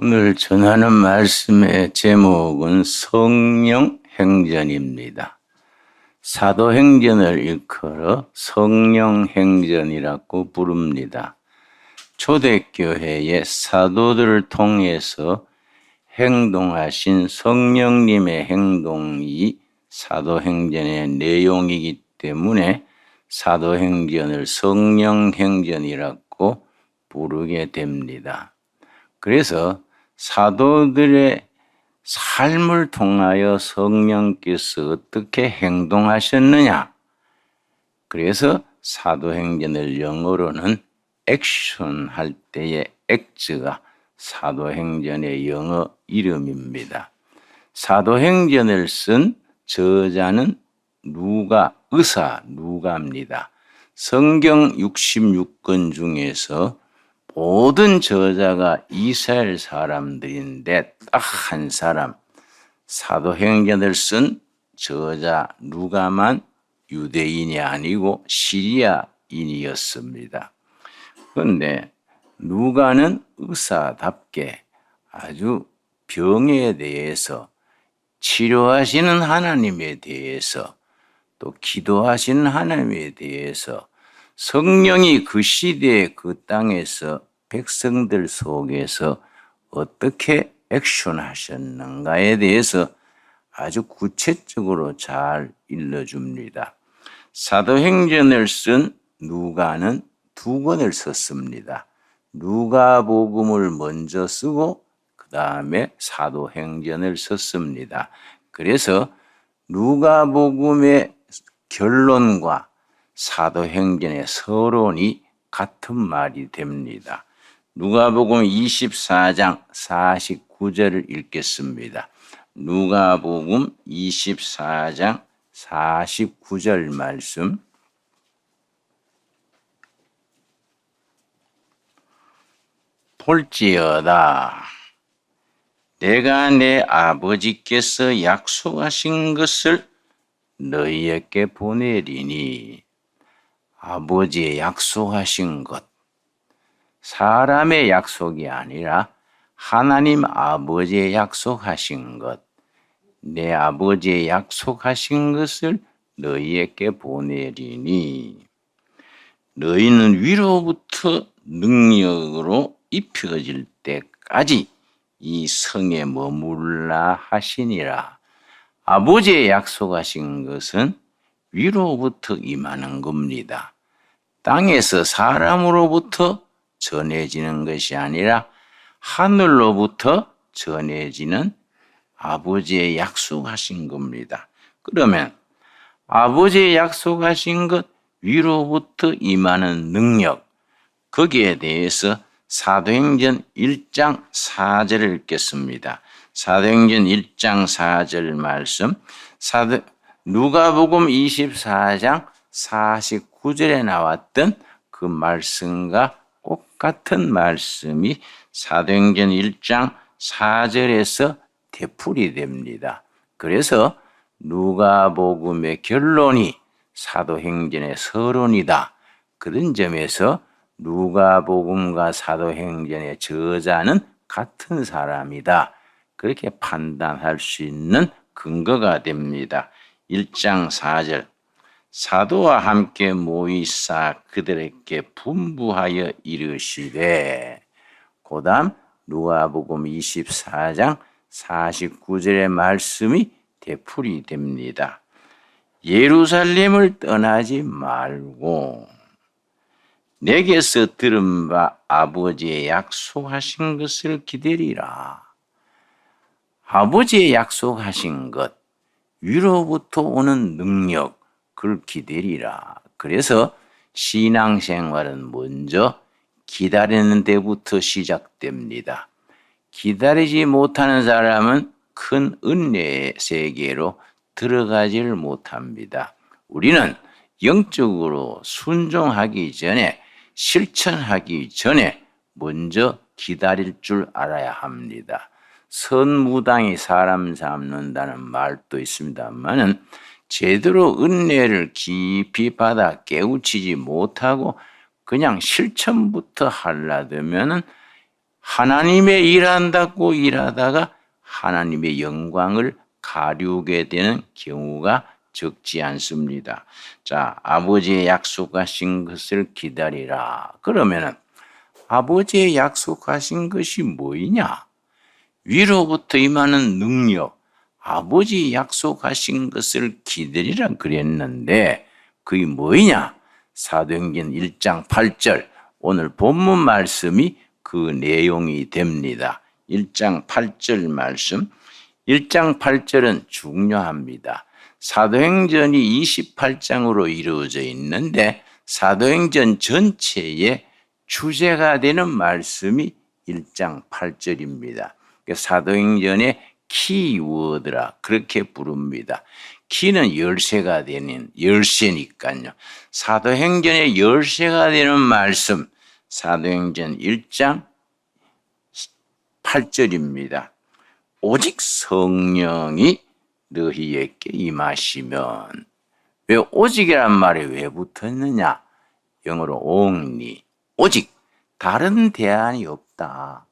오늘 전하는 말씀의 제목은 성령행전입니다. 사도행전을 일컬어 성령행전이라고 부릅니다. 초대교회의 사도들을 통해서 행동하신 성령님의 행동이 사도행전의 내용이기 때문에 사도행전을 성령행전이라고 부르게 됩니다. 그래서 사도들의 삶을 통하여 성령께서 어떻게 행동하셨느냐, 그래서 사도행전을 영어로는 액션 할 때의 액트가 사도행전의 영어 이름입니다. 사도행전을 쓴 저자는 누가입니다. 성경 66권 중에서 모든 저자가 이스라엘 사람들인데 딱 한 사람, 사도행전을 쓴 저자 누가만 유대인이 아니고 시리아인이었습니다. 그런데 누가는 의사답게 아주 병에 대해서, 치료하시는 하나님에 대해서, 또 기도하시는 하나님에 대해서, 성령이 그 시대에 그 땅에서 백성들 속에서 어떻게 액션하셨는가에 대해서 아주 구체적으로 잘 일러줍니다. 사도행전을 쓴 누가는 두 권을 썼습니다. 누가복음을 먼저 쓰고 그 다음에 사도행전을 썼습니다. 그래서 누가복음의 결론과 사도행전의 서론이 같은 말이 됩니다. 누가복음 24장 49절을 읽겠습니다. 누가복음 24장 49절 말씀. 볼지어다, 내가 내 아버지께서 약속하신 것을 너희에게 보내리니. 아버지의 약속하신 것, 사람의 약속이 아니라 하나님 아버지의 약속하신 것, 내 아버지의 약속하신 것을 너희에게 보내리니. 너희는 위로부터 능력으로 입혀질 때까지 이 성에 머물라 하시니라. 아버지의 약속하신 것은 위로부터 임하는 겁니다. 땅에서 사람으로부터 전해지는 것이 아니라 하늘로부터 전해지는 아버지의 약속하신 겁니다. 그러면 아버지의 약속하신 것, 위로부터 임하는 능력, 거기에 대해서 사도행전 1장 4절을 읽겠습니다. 사도행전 1장 4절 말씀, 누가복음 24장 49절에 나왔던 그 말씀과 똑같은 말씀이 사도행전 1장 4절에서 되풀이 됩니다. 그래서 누가복음의 결론이 사도행전의 서론이다. 그런 점에서 누가복음과 사도행전의 저자는 같은 사람이다. 그렇게 판단할 수 있는 근거가 됩니다. 1장 4절, 사도와 함께 모이사 그들에게 분부하여 이르시되. 그 다음 누가복음 24장 49절의 말씀이 되풀이 됩니다. 예루살렘을 떠나지 말고 내게서 들은 바 아버지의 약속하신 것을 기다리라. 아버지의 약속하신 것, 위로부터 오는 능력, 그걸 기다리라. 그래서 신앙생활은 먼저 기다리는 데부터 시작됩니다. 기다리지 못하는 사람은 큰 은혜의 세계로 들어가지를 못합니다. 우리는 영적으로 순종하기 전에, 실천하기 전에 먼저 기다릴 줄 알아야 합니다. 선무당이 사람 잡는다는 말도 있습니다만은 제대로 은혜를 깊이 받아 깨우치지 못하고 그냥 실천부터 하려면 하나님의 일한다고 일하다가 하나님의 영광을 가리우게 되는 경우가 적지 않습니다. 자, 아버지의 약속하신 것을 기다리라. 그러면은 아버지의 약속하신 것이 뭐이냐? 위로부터 임하는 능력, 아버지 약속하신 것을 기다리라 그랬는데 그게 뭐이냐? 사도행전 1장 8절, 오늘 본문 말씀이 그 내용이 됩니다. 1장 8절 말씀, 1장 8절은 중요합니다. 사도행전이 28장으로 이루어져 있는데 사도행전 전체의 주제가 되는 말씀이 1장 8절입니다. 사도행전의 키워드라 그렇게 부릅니다. 키는 열쇠가 되는 열쇠니까요. 사도행전의 열쇠가 되는 말씀, 사도행전 1장 8절입니다. 오직 성령이 너희에게 임하시면. 왜 오직이란 말이 왜 붙었느냐? 영어로 only, 오직, 다른 대안이 없다.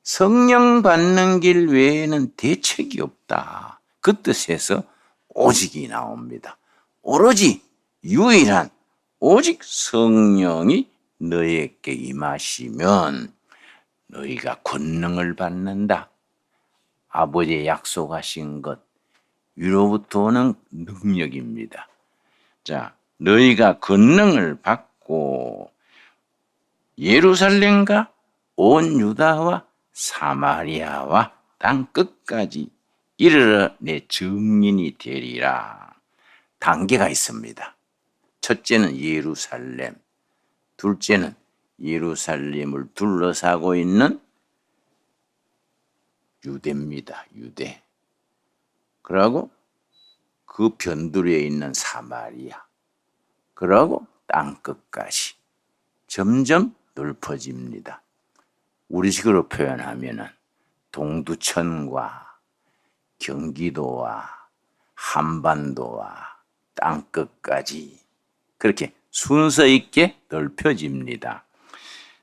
성령 받는 길 외에는 대책이 없다. 그 뜻에서 오직이 나옵니다. 오로지 유일한 오직 성령이 너희에게 임하시면 너희가 권능을 받는다. 아버지의 약속하신 것, 위로부터 오는 능력입니다. 자, 너희가 권능을 받고 예루살렘과 온 유다와 사마리아와 땅 끝까지 이르러 내 증인이 되리라. 단계가 있습니다. 첫째는 예루살렘, 둘째는 예루살렘을 둘러싸고 있는 유대입니다. 유대. 그러고 그 변두리에 있는 사마리아. 그러고 땅 끝까지 점점 넓어집니다. 우리식으로 표현하면은 동두천과 경기도와 한반도와 땅 끝까지 그렇게 순서 있게 넓혀집니다.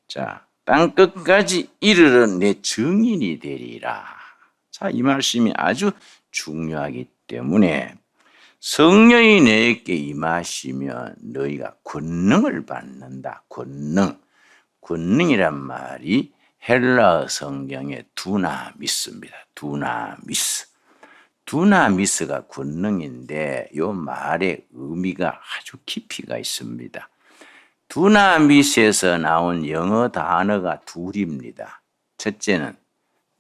자, 땅 끝까지 이르러 내 증인이 되리라. 자, 이 말씀이 아주 중요하기 때문에 성령이 너에게 임하시면 너희가 권능을 받는다. 권능. 권능이란 말이 헬라어 성경의 두나미스입니다. 두나미스. 두나미스가 권능인데 이 말의 의미가 아주 깊이가 있습니다. 두나미스에서 나온 영어 단어가 둘입니다. 첫째는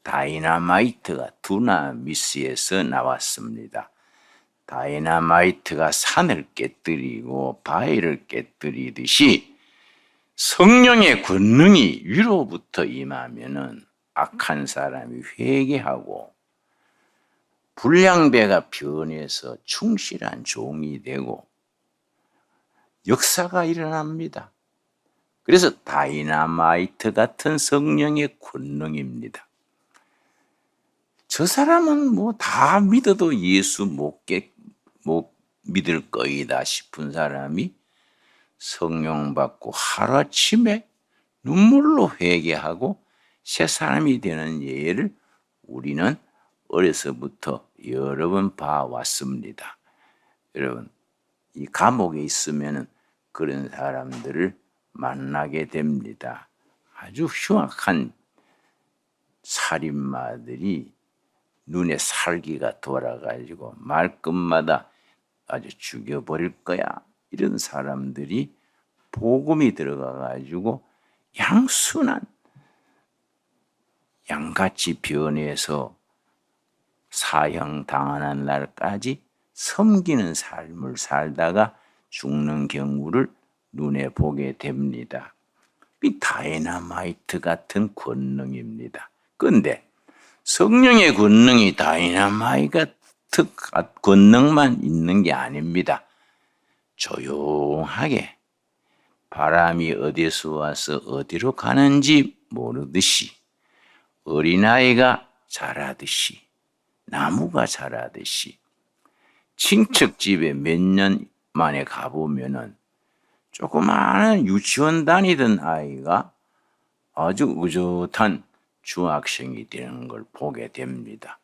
다이나마이트가 두나미스에서 나왔습니다. 다이나마이트가 산을 깨뜨리고 바위를 깨뜨리듯이 성령의 권능이 위로부터 임하면은 악한 사람이 회개하고 불량배가 변해서 충실한 종이 되고 역사가 일어납니다. 그래서 다이나마이트 같은 성령의 권능입니다. 저 사람은 뭐 다 믿어도 예수 못 믿을 거이다 싶은 사람이 성령 받고 하루아침에 눈물로 회개하고 새 사람이 되는 예를 우리는 어려서부터 여러 번 봐왔습니다. 여러분, 이 감옥에 있으면 그런 사람들을 만나게 됩니다. 아주 흉악한 살인마들이 눈에 살기가 돌아가지고 말끝마다 아주 죽여버릴 거야. 이런 사람들이 복음이 들어가가지고 양순한 양같이 변해서 사형 당하는 날까지 섬기는 삶을 살다가 죽는 경우를 눈에 보게 됩니다. 이 다이나마이트 같은 권능입니다. 그런데 성령의 권능이 다이나마이트 권능만 있는 게 아닙니다. 조용하게 바람이 어디서 와서 어디로 가는지 모르듯이 어린아이가 자라듯이 나무가 자라듯이 친척집에 몇 년 만에 가보면은 조그마한 유치원 다니던 아이가 아주 의젓한 중학생이 되는 걸 보게 됩니다.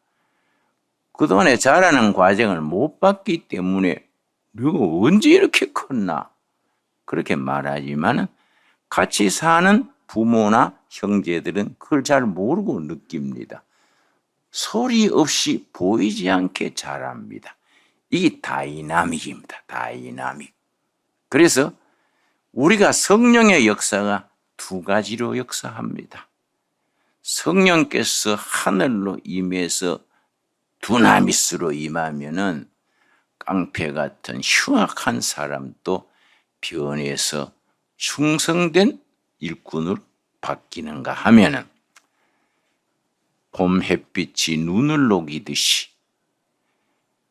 그동안에 자라는 과정을 못 봤기 때문에 너가 언제 이렇게 컸나? 그렇게 말하지만 같이 사는 부모나 형제들은 그걸 잘 모르고 느낍니다. 소리 없이 보이지 않게 자랍니다. 이게 다이나믹입니다. 다이나믹. 그래서 우리가 성령의 역사가 두 가지로 역사합니다. 성령께서 하늘로 임해서 두나미스로 임하면은 깡패 같은 흉악한 사람도 변해서 충성된 일꾼으로 바뀌는가 하면은 봄 햇빛이 눈을 녹이듯이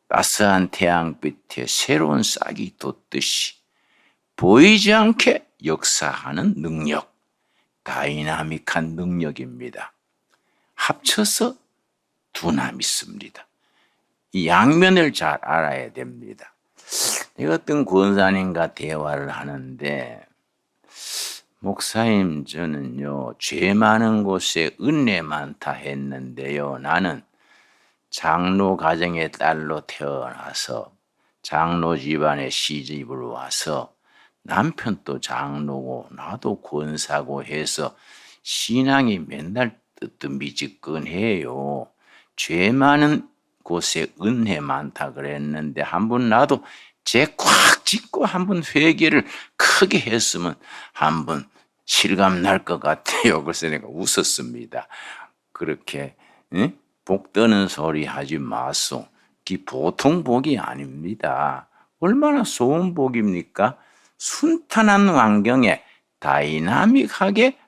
따스한 태양빛에 새로운 싹이 돋듯이 보이지 않게 역사하는 능력, 다이나믹한 능력입니다. 합쳐서 두나미스입니다. 이 양면을 잘 알아야 됩니다. 내가 어떤 권사님과 대화를 하는데, 목사님, 저는요 죄 많은 곳에 은혜 많다 했는데요, 나는 장로 가정의 딸로 태어나서 장로 집안에 시집을 와서 남편도 장로고 나도 권사고 해서 신앙이 맨날 뜨뜻미지근해요. 죄 많은 곳에 은혜 많다 그랬는데 한번 나도 죄 꽉 짚고 한번 회개를 크게 했으면 한번 실감 날 것 같아요. 그래서 내가 웃었습니다. 그렇게 복 떠는 소리 하지 마소. 그 보통 복이 아닙니다. 얼마나 좋은 복입니까? 순탄한 환경에 다이나믹하게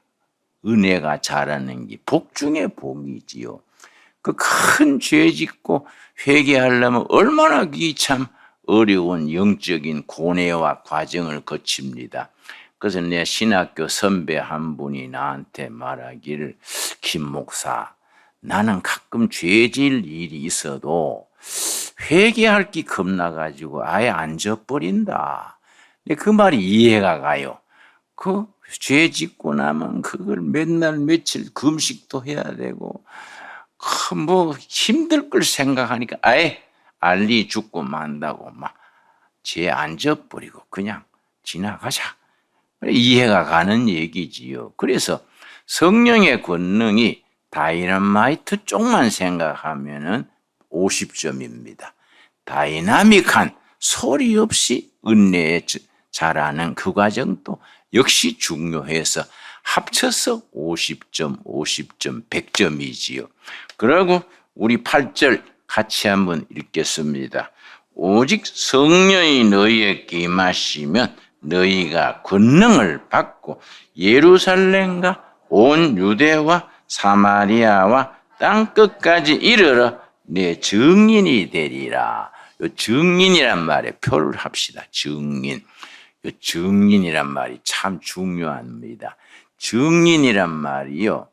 은혜가 자라는 게 복 중에 복이지요. 그 큰 죄 짓고 회개하려면 얼마나 참 어려운 영적인 고뇌와 과정을 거칩니다. 그래서 내 신학교 선배 한 분이 나한테 말하기를, 김 목사, 나는 가끔 죄 지을 일이 있어도 회개할 게 겁나가지고 아예 안 져버린다. 근데 그 말이 이해가 가요. 그 죄 짓고 나면 그걸 맨날 며칠 금식도 해야 되고 뭐 힘들 걸 생각하니까 아예 알리 죽고 만다고 막 죄 안 져버리고 그냥 지나가자. 이해가 가는 얘기지요. 그래서 성령의 권능이 다이너마이트 쪽만 생각하면은 50점입니다. 다이나믹한 소리 없이 은혜에 자라는 그 과정도 역시 중요해서 합쳐서 50점, 50점, 100점이지요. 그리고 우리 8절 같이 한번 읽겠습니다. 오직 성령이 너희에게 임하시면 너희가 권능을 받고 예루살렘과 온 유대와 사마리아와 땅끝까지 이르러 내 증인이 되리라. 요 증인이란 말에 표를 합시다. 증인. 요 증인이란 말이 참 중요합니다. 증인이란 말이요,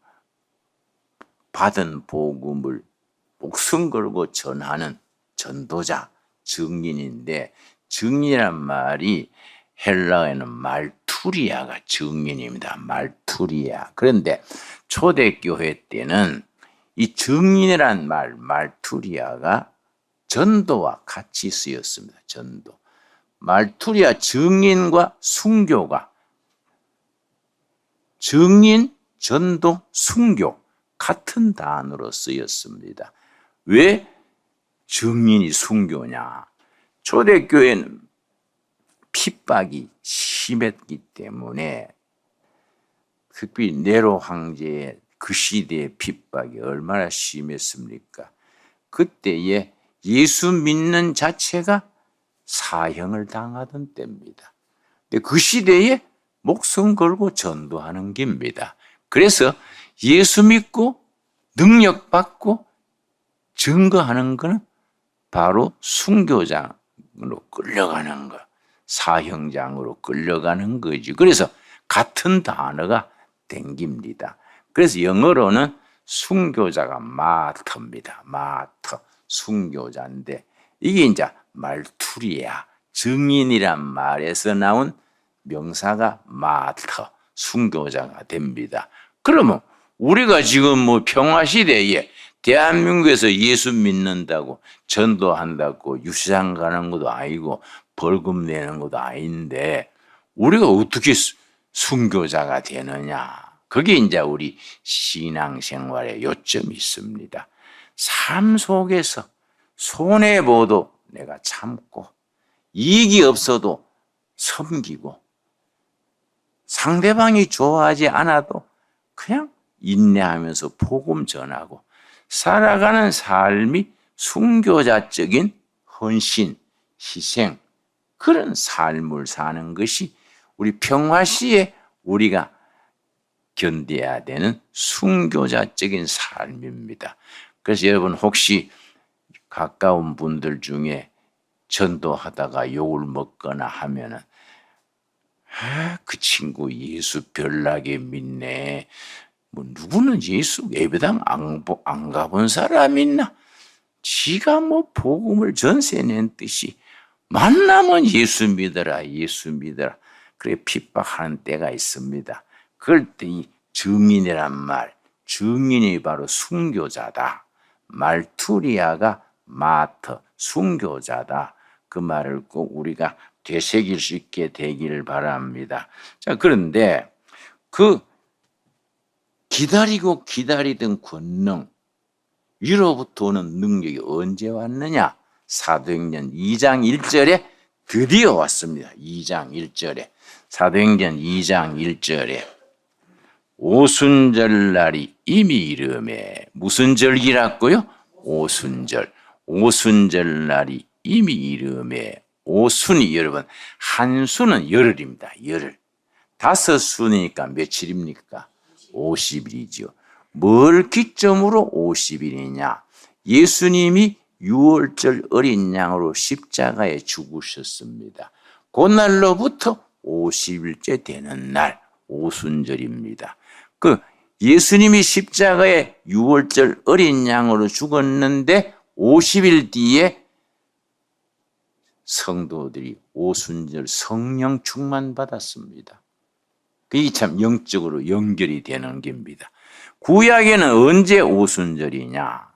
받은 복음을 목숨 걸고 전하는 전도자, 증인인데, 증인이란 말이 헬라어에는 말투리아가 증인입니다. 말투리아. 그런데 초대교회 때는 이 증인이란 말투리아가 전도와 같이 쓰였습니다. 전도. 말투리아 증인과 순교가, 증인, 전도, 순교 같은 단어로 쓰였습니다. 왜 증인이 순교냐? 초대교회는 핍박이 심했기 때문에, 특히 네로 황제의 그 시대의 핍박이 얼마나 심했습니까? 그때에 예수 믿는 자체가 사형을 당하던 때입니다. 근데 그 시대에 목숨 걸고 전도하는 겁니다. 그래서 예수 믿고 능력 받고 증거하는 것은 바로 순교장으로 끌려가는 것, 사형장으로 끌려가는 거죠. 그래서 같은 단어가 땡깁니다. 그래서 영어로는 순교자가 마터입니다. 마터, 순교자인데, 이게 이제 말투리야, 증인이란 말에서 나온 명사가 마터, 순교자가 됩니다. 그러면 우리가 지금 뭐 평화시대에 대한민국에서 예수 믿는다고 전도한다고 유시장 가는 것도 아니고 벌금 내는 것도 아닌데 우리가 어떻게 순교자가 되느냐. 그게 이제 우리 신앙생활의 요점이 있습니다. 삶 속에서 손해보도 내가 참고 이익이 없어도 섬기고 상대방이 좋아하지 않아도 그냥 인내하면서 복음 전하고 살아가는 삶이 순교자적인 헌신, 희생 그런 삶을 사는 것이 우리 평화시에 우리가 견뎌야 되는 순교자적인 삶입니다. 그래서 여러분 혹시 가까운 분들 중에 전도하다가 욕을 먹거나 하면은 그 친구 예수 별나게 믿네. 뭐 누구는 예수 예배당 안 가본 사람 있나? 지가 뭐 복음을 전세 낸 듯이 만나면 예수 믿어라 예수 믿어라. 그래 핍박하는 때가 있습니다. 그럴 때 이 증인이란 말, 증인이 바로 순교자다. 말투리아가 마터, 순교자다. 그 말을 꼭 우리가 되새길 수 있게 되기를 바랍니다. 자, 그런데 그 기다리고 기다리던 권능, 위로부터 오는 능력이 언제 왔느냐? 사도행전 2장 1절에 드디어 왔습니다. 2장 1절에. 사도행전 2장 1절에 오순절 날이 이미 이름에 무슨 절기라고요? 오순절. 오순절 날이 이미 이름에 오순이 여러분 한 수는 열흘입니다. 열흘. 5순이니까 며칠입니까? 50일이죠. 뭘 기점으로 50일이냐? 예수님이 6월절 어린 양으로 십자가에 죽으셨습니다. 그날로부터 50일째 되는 날 오순절입니다. 그 예수님이 십자가에 6월절 어린 양으로 죽었는데 50일 뒤에 성도들이 오순절 성령 충만 받았습니다. 그게 참 영적으로 연결이 되는 겁니다. 구약에는 언제 오순절이냐?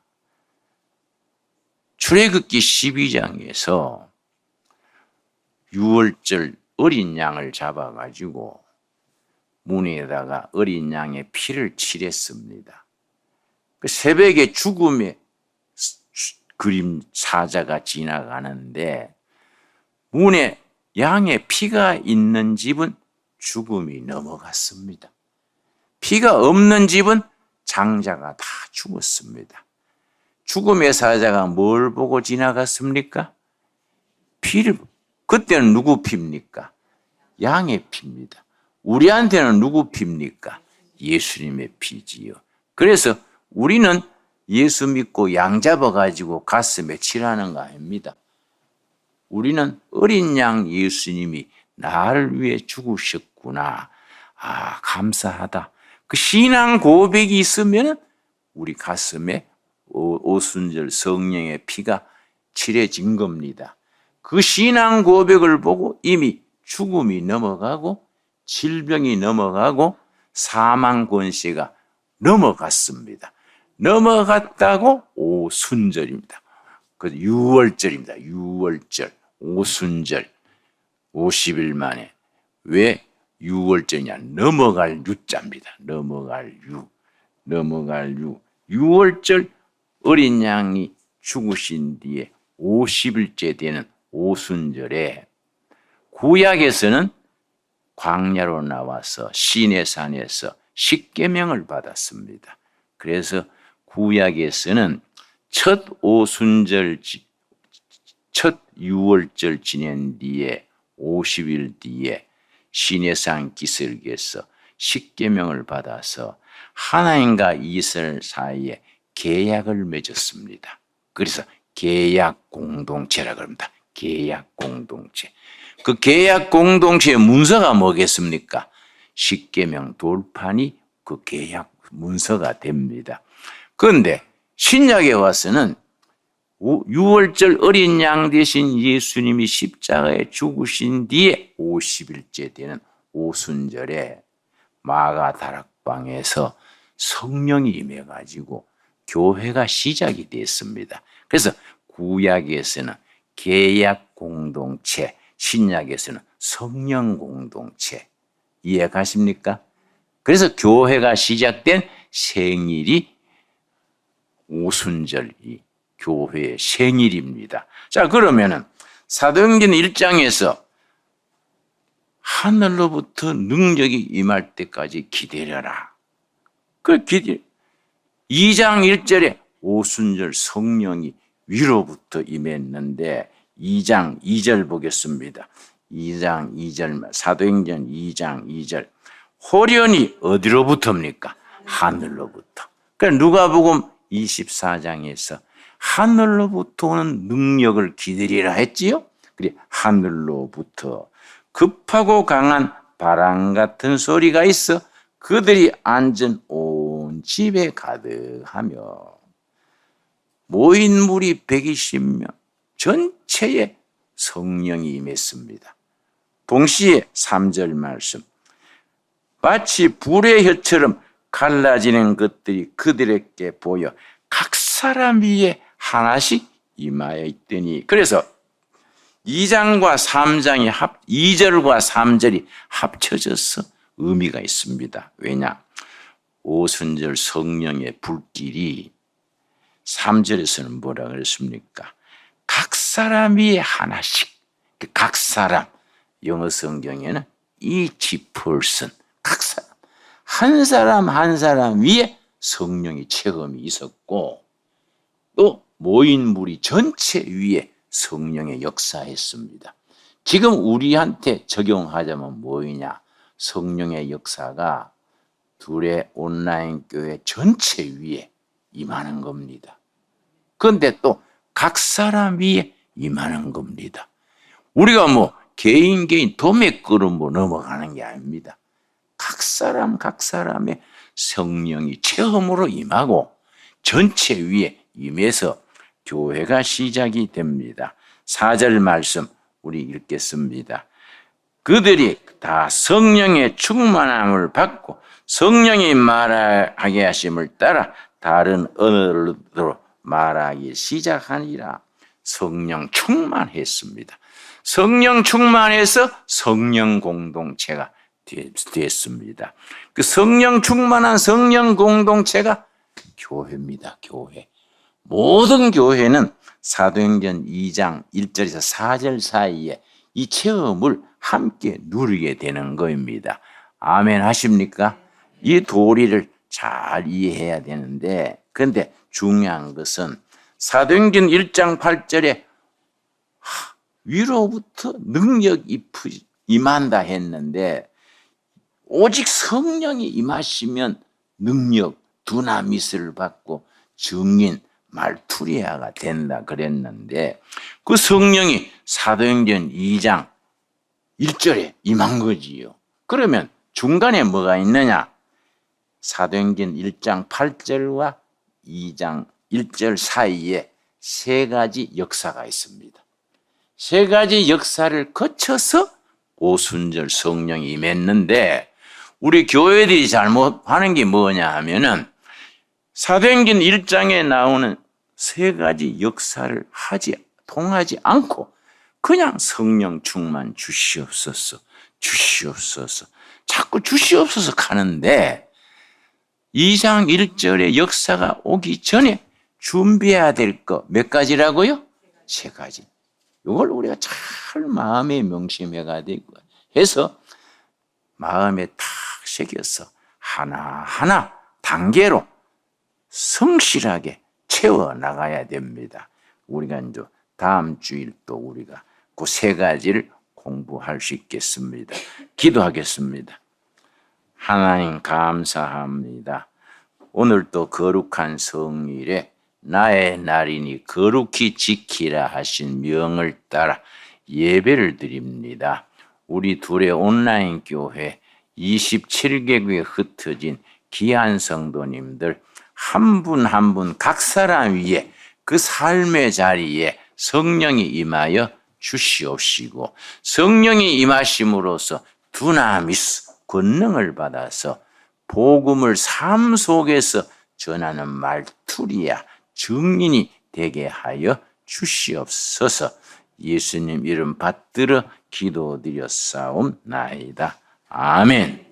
출애굽기 12장에서 6월절 어린 양을 잡아가지고 문에다가 어린 양의 피를 칠했습니다. 그 새벽에 죽음의 그림 사자가 지나가는데 문에 양의 피가 있는 집은 죽음이 넘어갔습니다. 피가 없는 집은 장자가 다 죽었습니다. 죽음의 사자가 뭘 보고 지나갔습니까? 피를. 그때는 누구 피입니까? 양의 피입니다. 우리한테는 누구 피입니까? 예수님의 피지요. 그래서 우리는 예수 믿고 양 잡아가지고 가슴에 칠하는 거 아닙니다. 우리는 어린 양 예수님이 나를 위해 죽으셨구나. 아, 감사하다. 그 신앙 고백이 있으면 우리 가슴에 오순절 성령의 피가 칠해진 겁니다. 그 신앙 고백을 보고 이미 죽음이 넘어가고 질병이 넘어가고 사망 권세가 넘어갔습니다. 넘어갔다고 오순절입니다. 그 6월절입니다. 6월절, 오순절, 50일 만에. 왜 6월절이냐? 넘어갈 유자입니다. 넘어갈 유. 6월절 어린 양이 죽으신 뒤에 50일째 되는 오순절에 구약에서는 광야로 나와서 시내산에서 십계명을 받았습니다. 그래서 구약에서는 첫 오순절, 첫 6월절 지낸 뒤에 50일 뒤에 시내산 기슭에서 십계명을 받아서 하나님과 이스라엘 사이에 계약을 맺었습니다. 그래서 계약 공동체라고 합니다. 계약 공동체. 그 계약 공동체의 문서가 뭐겠습니까? 십계명 돌판이 그 계약 문서가 됩니다. 그런데 신약에 와서는 6월절 어린 양 되신 예수님이 십자가에 죽으신 뒤에 50일째 되는 오순절에 마가 다락방에서 성령이 임해가지고 교회가 시작이 됐습니다. 그래서 구약에서는 계약 공동체, 신약에서는 성령 공동체. 이해 가십니까? 그래서 교회가 시작된 생일이 오순절이 교회의 생일입니다. 자, 그러면은 사도행전 1장에서 하늘로부터 능력이 임할 때까지 기다려라. 그 기다려. 2장 1절에 오순절 성령이 위로부터 임했는데 2장 2절 보겠습니다. 2장 2절 사도행전 2장 2절 호련히 어디로부터입니까? 하늘로부터. 그러니까 누가복음 24장에서 하늘로부터 오는 능력을 기다리라 했지요. 그래 하늘로부터 급하고 강한 바람 같은 소리가 있어 그들이 앉은 온 집에 가득하며 모인 무리 120명 전체에 성령이 임했습니다. 동시에 3절 말씀 마치 불의 혀처럼 갈라지는 것들이 그들에게 보여 각 사람 위에 하나씩 임하여 있더니 그래서 2장과 3장이 2절과 3절이 합쳐져서 의미가 있습니다. 왜냐? 오순절 성령의 불길이 3절에서는 뭐라 그랬습니까? 각 사람 위에 하나씩 각 사람 영어 성경에는 each person 각 사람 한 사람 한 사람 위에 성령의 체험이 있었고 또 모인 무리 전체 위에 성령의 역사했습니다. 지금 우리한테 적용하자면 뭐이냐? 성령의 역사가 둘의 온라인 교회 전체 위에 임하는 겁니다. 그런데 또 각 사람 위에 임하는 겁니다. 우리가 뭐 개인 도매끌음으로 넘어가는 게 아닙니다. 각 사람의 성령이 체험으로 임하고 전체 위에 임해서 교회가 시작이 됩니다. 4절 말씀 우리 읽겠습니다. 그들이 다 성령의 충만함을 받고 성령이 말하게 하심을 따라 다른 언어로 말하기 시작하니라. 성령 충만했습니다. 성령 충만해서 성령 공동체가 됐습니다. 그 성령 충만한 성령 공동체가 교회입니다. 교회. 모든 교회는 사도행전 2장 1절에서 4절 사이에 이 체험을 함께 누리게 되는 것입니다. 아멘 하십니까? 이 도리를 잘 이해해야 되는데 그런데 중요한 것은 사도행전 1장 8절에 위로부터 능력이 임한다 했는데 오직 성령이 임하시면 능력, 두나미스를 받고 증인, 말투리아가 된다 그랬는데 그 성령이 사도행전 2장 1절에 임한 거지요. 그러면 중간에 뭐가 있느냐? 사도행전 1장 8절과 2장 1절 사이에 세 가지 역사가 있습니다. 세 가지 역사를 거쳐서 오순절 성령이 임했는데 우리 교회들이 잘못하는 게 뭐냐 하면은 사도행전 1장에 나오는 세 가지 역사를 통하지 않고 그냥 성령 충만 주시옵소서 자꾸 주시옵소서 하는데 2장 1절의 역사가 오기 전에 준비해야 될 거 몇 가지라고요? 세 가지. 이걸 우리가 잘 마음에 명심해야 되고 해서 마음에 탁 새겨서 하나하나 단계로 성실하게 채워나가야 됩니다. 우리가 이제 다음 주일 또 우리가 그 세 가지를 공부할 수 있겠습니다. 기도하겠습니다. 하나님 감사합니다. 오늘 또 거룩한 성일에 나의 날이니 거룩히 지키라 하신 명을 따라 예배를 드립니다. 우리 둘의 온라인 교회 27개국에 흩어진 귀한 성도님들 한 분 한 분 각 사람 위에 그 삶의 자리에 성령이 임하여 주시옵시고 성령이 임하심으로써 두나미스 권능을 받아서 복음을 삶 속에서 전하는 말투리야 증인이 되게 하여 주시옵소서. 예수님 이름 받들어 기도드렸사옵나이다. 아멘.